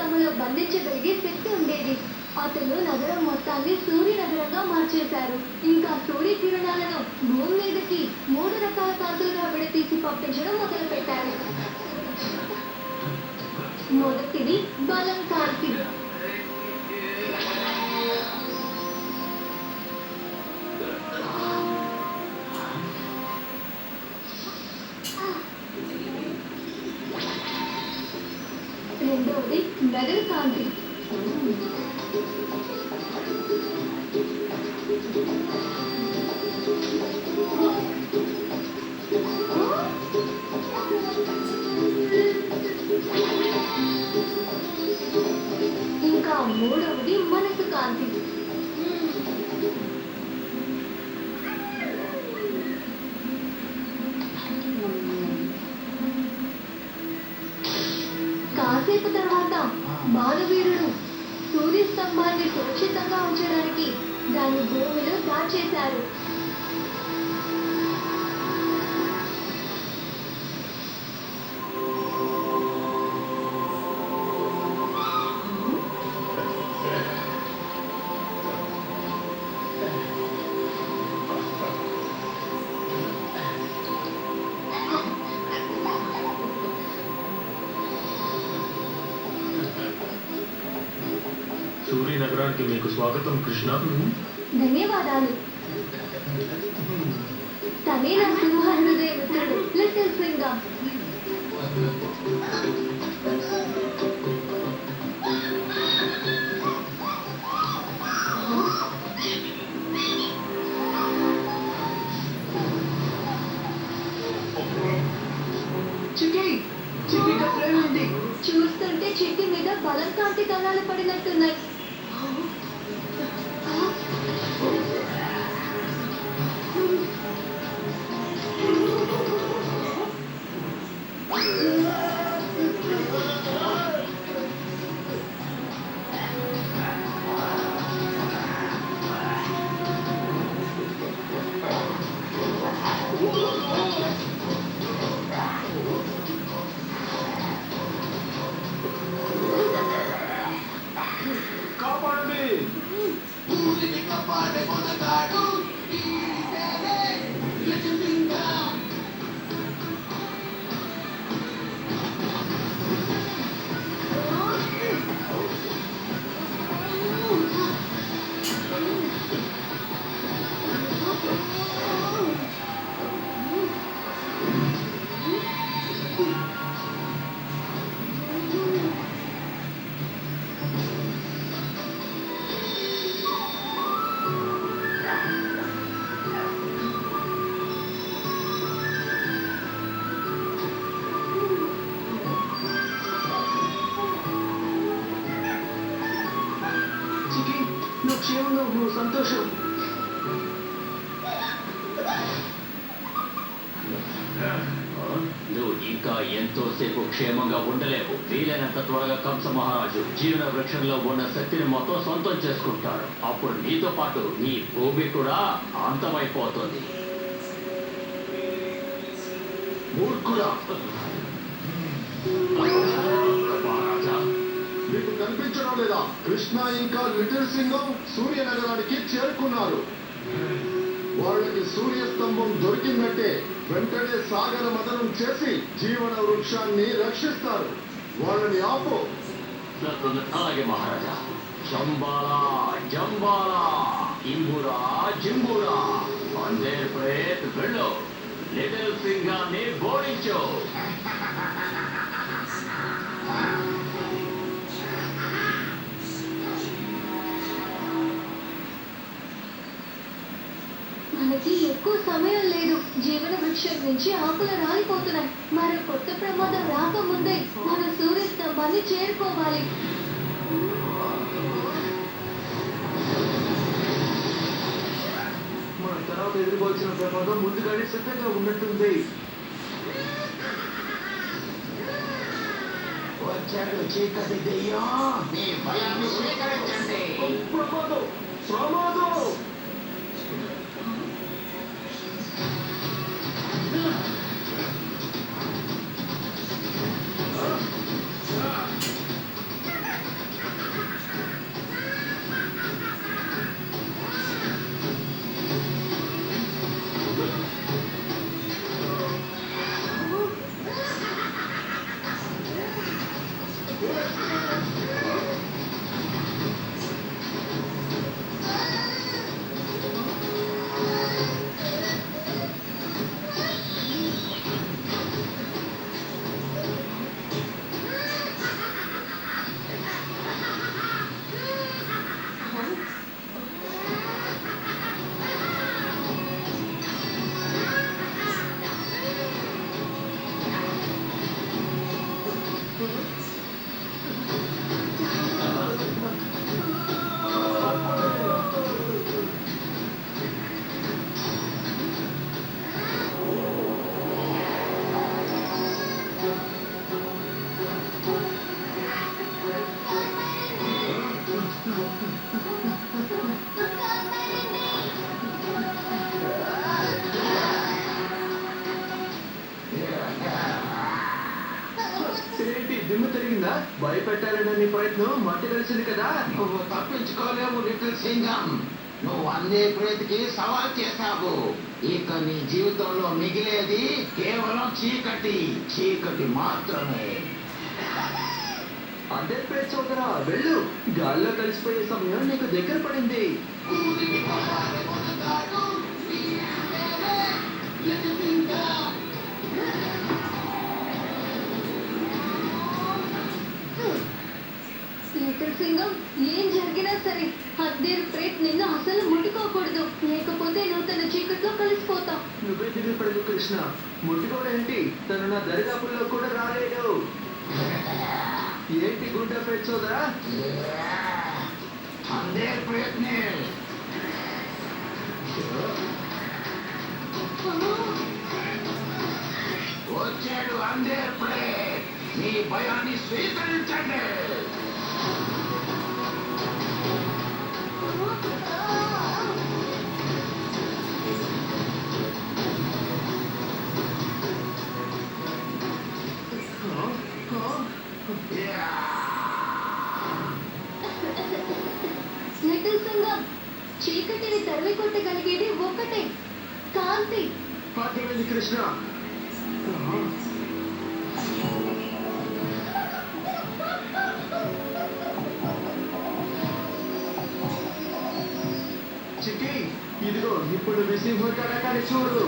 తమలో బంధించగలిగే శక్తి ఉండేది. అతను నగరం మొత్తాన్ని సూర్య నగరంగా మార్చేశారు. ఇంకా సూర్య కిరణాలను భూమి మీదకి 3 రకాల కాంతులుగా విడతీసి పంపించడం మొదలుపెట్టారు. మొదటిది బలం కాంతి. రెండవది మెదడు కాంతి. ఇంకా మూడవది మనసు కాంతి. కాసేపు తర్వాత మానవీరుడు సూర్యస్తంభాన్ని సురక్షితంగా ఉంచడానికి దాన్ని భూమిలో దాచేశారు. సూర్య నగరానికి మీకు స్వాగతం కృష్ణ. ధన్యవాదాలు. తనే నా సింహ హృదయ మిత్రుడు లిటిల్ సింగం. చూస్తుంటే చిట్టి మీద బలం కాంతి కణాలు పడినట్టున్నాయి. సంతోషం. నువ్వు ఇంకా ఎంతోసేపు క్షేమంగా ఉండలేవు. వీలైనంత త్వరగా కంస మహారాజు జీవన వృక్షంలో ఉన్న శక్తిని మొత్తం సొంతం చేసుకుంటాడు. అప్పుడు నీతో పాటు నీ భూమి కూడా అంతమైపోతుంది. మూర్ఖుడా, మీకు కనిపించడం లేదా? కృష్ణ ఇంకా లిటిల్ సింగం సూర్య నగరానికి చేరుకున్నారు. వాళ్ళకి సూర్యస్తంభం దొరికిందంటే వెంటనే సాగర మదనం చేసి జీవన వృక్షాన్ని రక్షిస్తారు. వాళ్ళని ఆపు. అలాగే మహారాజా. చంబాలా జంబాలా ఇంబురా జింబురా అందేర్ ప్రేత్ వెళ్ళు. లిటిల్ సింగాన్ని బోడించు. మనకి ఎక్కువ సమయం లేదు. జీవన వృక్షం నుంచి ఆకులు రాలిపోతున్నాయి. మరో కొత్త ప్రమాదం రాకముందే మన సూర్యస్తంభాన్ని చేరుకోవాలి. మన తర్వాత ఎదుర్కోవాల్సిన ప్రమాదం ముందుగానే సిద్ధంగా ఉన్నట్టుంది. వచ్చాడు చీకటి దెయ్యం. మీ భయాన్ని స్వీకరించండి. ప్రమాదం ప్రమాదం. జరిగిందా? భయపెట్టాలనే నీ ప్రయత్నం మట్టి కలిసింది కదా. నువ్వు తప్పించుకోలేవు లిటిల్ సింగం. నువ్వు అందే ప్రేతికి సవాల్ చేశావు. ఇక నీ జీవితంలో మిగిలేది కేవలం చీకటి, చీకటి మాత్రమే. అదే ప్రేత్ సోదరా, వెళ్ళు. గాల్లో కలిసిపోయే సమయం నీకు దగ్గర పడింది. లిటిల్ సింగం, ఏం జరిగినా సరే హద్దేరు ప్రేత్ నిన్ను అసలు ముట్టుకోకూడదు, లేకపోతే నువ్వు తన చీకట్లో కలిసిపోతావు. నువ్వే దిగుపడదు కృష్ణ. ముట్టుకోడేంటి, తను నా దరిదాపుల్లో కూడా రాలేడు. ఏంటి గుంట ప్రేత్ సోదరా? అందే ప్రయత్నే. వచ్చాడు అందే ప్రేత్. నీ భయాన్ని స్వీకరించండి. లిటిల్ సింగం, చీకటిని తరిమి కొట్టగలిగేది ఒక్కటే, కాంతి. పాత్రవేది కృష్ణ. చిక్కి, ఇదిగో ఇప్పుడు విసింహ తడకాన్ని చూడు.